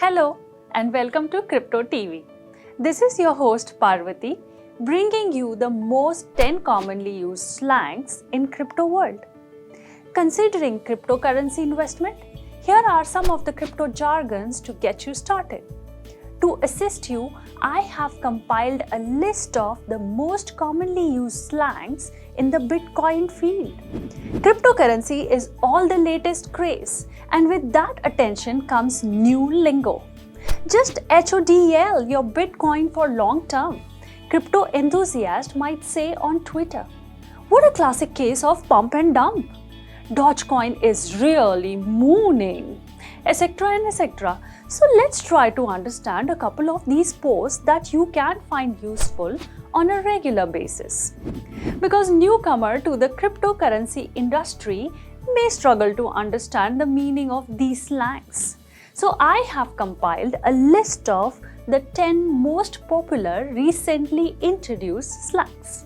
Hello and welcome to Crypto TV. This is your host Parvati, bringing you the most 10 commonly used slangs in crypto world. Considering cryptocurrency investment, here are some of the crypto jargons to get you started. To assist you, I have compiled a list of the most commonly used slangs in the Bitcoin field. Cryptocurrency is all the latest craze, and with that attention comes new lingo. Just HODL your Bitcoin for long term, crypto enthusiast might say on Twitter. What a classic case of pump and dump. Dogecoin is really mooning, etc. and etc. So let's try to understand a couple of these posts that you can find useful on a regular basis. Because newcomer to the cryptocurrency industry may struggle to understand the meaning of these slangs. So I have compiled a list of the 10 most popular recently introduced slangs.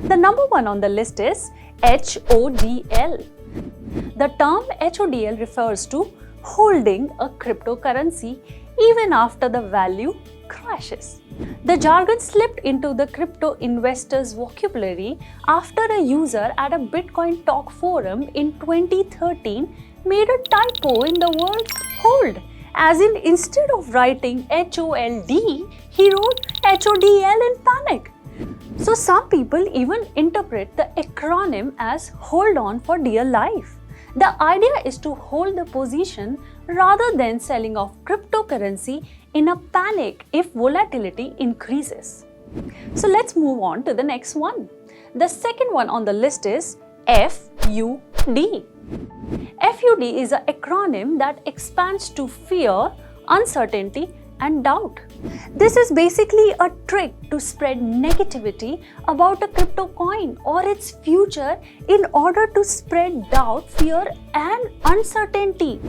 The number one on the list is HODL. The term HODL refers to holding a cryptocurrency even after the value crashes. The jargon slipped into the crypto investors' vocabulary after a user at a Bitcoin Talk forum in 2013 made a typo in the word hold. As in, instead of writing HOLD, he wrote HODL in panic. So some people even interpret the acronym as hold on for dear life. The idea is to hold the position rather than selling off cryptocurrency in a panic if volatility increases. So let's move on to the next one. The second one on the list is FUD. FUD is an acronym that expands to fear, uncertainty, and doubt. This is basically a trick to spread negativity about a crypto coin or its future in order to spread doubt, fear, and uncertainty,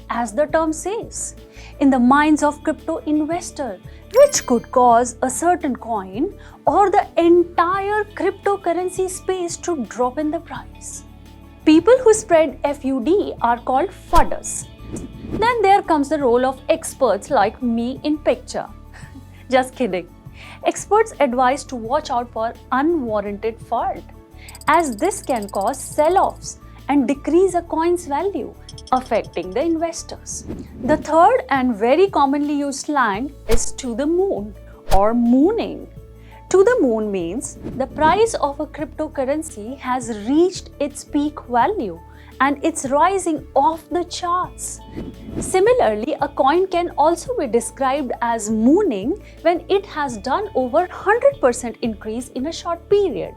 as the term says, in the minds of crypto investor, which could cause a certain coin or the entire cryptocurrency space to drop in the price. People who spread FUD are called FUDders. Then there comes the role of experts like me in picture. Just kidding. Experts advise to watch out for unwarranted FUD, as this can cause sell-offs and decrease a coin's value, affecting the investors. The third and very commonly used slang is to the moon or mooning. To the moon means the price of a cryptocurrency has reached its peak value and it's rising off the charts. Similarly, a coin can also be described as mooning when it has done over 100% increase in a short period.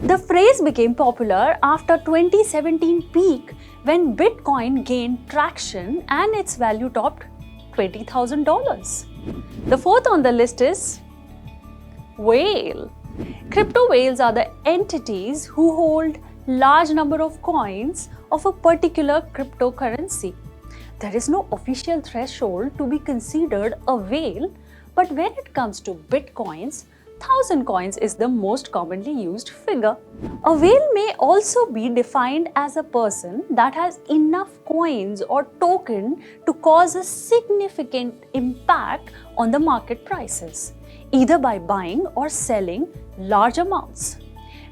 The phrase became popular after 2017 peak when Bitcoin gained traction and its value topped $20,000. The fourth on the list is whale. Crypto whales are the entities who hold large number of coins of a particular cryptocurrency. There is no official threshold to be considered a whale, but when it comes to Bitcoins, 1,000 coins is the most commonly used figure. A whale may also be defined as a person that has enough coins or token to cause a significant impact on the market prices, either by buying or selling large amounts.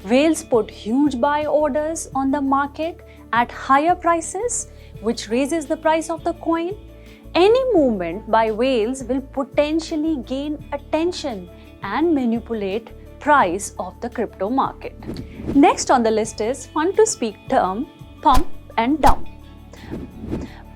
Whales put huge buy orders on the market at higher prices, which raises the price of the coin. Any movement by whales will potentially gain attention and manipulate price of the crypto market. Next on the list is fun to speak term pump and dump.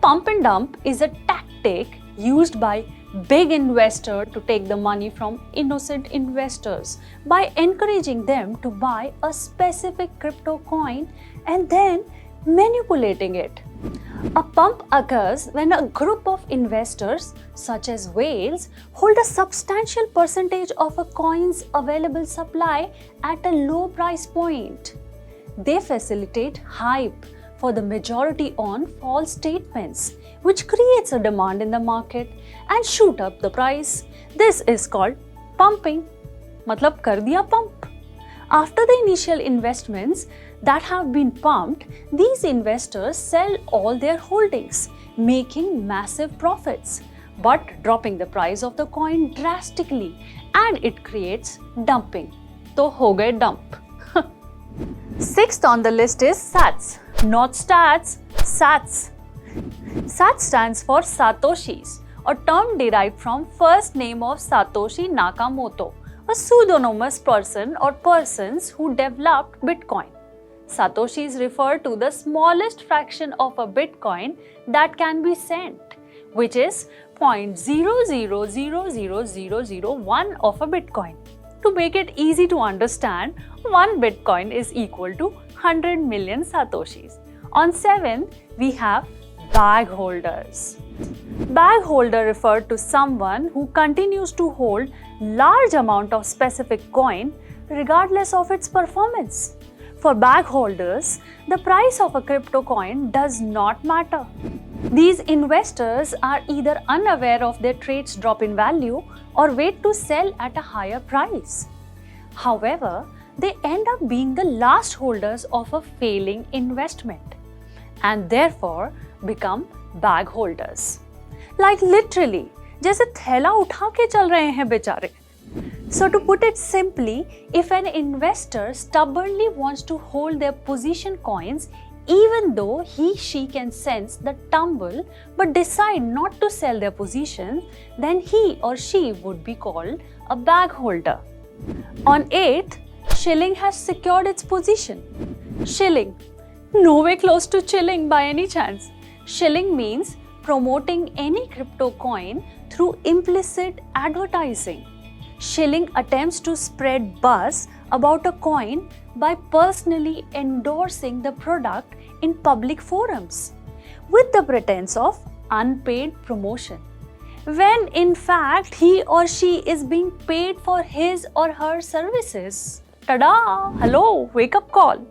Pump and dump is a tactic used by big investor to take the money from innocent investors by encouraging them to buy a specific crypto coin and then manipulating it. A pump occurs when a group of investors, such as whales, hold a substantial percentage of a coin's available supply at a low price point. They facilitate hype for the majority on false statements, which creates a demand in the market and shoot up the price. This is called pumping. मतलब कर दिया pump. After the initial investments that have been pumped, these investors sell all their holdings, making massive profits. but dropping the price of the coin drastically and it creates dumping. तो हो गए dump. Sixth on the list is SATS, not stats, SATS. SATS stands for Satoshis, a term derived from first name of Satoshi Nakamoto, a pseudonymous person or persons who developed Bitcoin. Satoshis refer to the smallest fraction of a Bitcoin that can be sent, which is 0.000001 of a Bitcoin. To make it easy to understand, 1 Bitcoin is equal to 100 million Satoshis. On 7th, we have bag holders. Bag holder referred to someone who continues to hold large amount of specific coin regardless of its performance. For bag holders, the price of a crypto coin does not matter. These investors are either unaware of their trade's drop in value or wait to sell at a higher price. However, they end up being the last holders of a failing investment and therefore become bag holders. Like literally, जैसे थैला उठा के चल रहे हैं बेचारे. So to put it simply, if an investor stubbornly wants to hold their position coins even though she can sense the tumble but decide not to sell their position, then he or she would be called a bag holder. On 8th, shilling has secured its position. Shilling, nowhere close to chilling by any chance. Shilling means promoting any crypto coin through implicit advertising. Shilling attempts to spread buzz about a coin by personally endorsing the product in public forums with the pretense of unpaid promotion, when in fact he or she is being paid for his or her services. Tada! Hello, wake up call.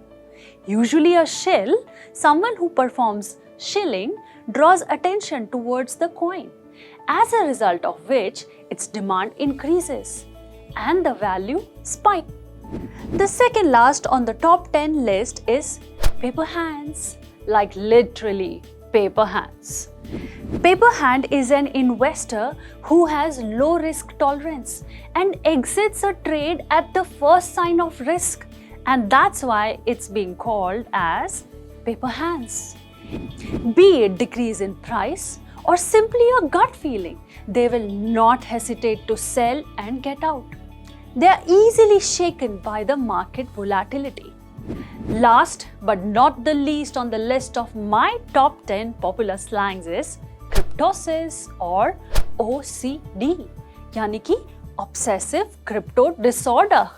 Usually a shill, someone who performs shilling, draws attention towards the coin, as a result of which its demand increases and the value spikes. The second last on the top 10 list is paper hands, like literally paper hands. Paper hand is an investor who has low risk tolerance and exits a trade at the first sign of risk, and that's why it's being called as paper hands. Be it decrease in price or simply a gut feeling, they will not hesitate to sell and get out. They are easily shaken by the market volatility. Last but not the least on the list of my top 10 popular slangs is cryptosis or OCD, यानी कि obsessive crypto disorder.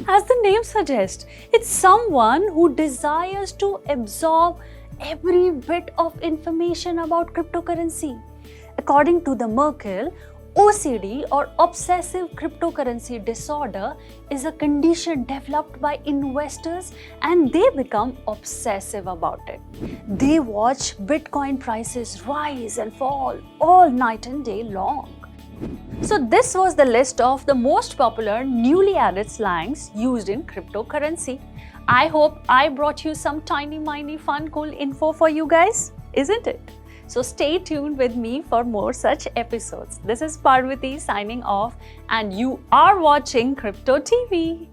As the name suggests, it's someone who desires to absorb every bit of information about cryptocurrency. According to the Merkel, OCD or obsessive cryptocurrency disorder is a condition developed by investors and they become obsessive about it. They watch Bitcoin prices rise and fall all night and day long. So this was the list of the most popular newly added slangs used in cryptocurrency. I hope I brought you some tiny miny fun cool info for you guys, isn't it? So stay tuned with me for more such episodes. This is Parvati signing off and you are watching Crypto TV.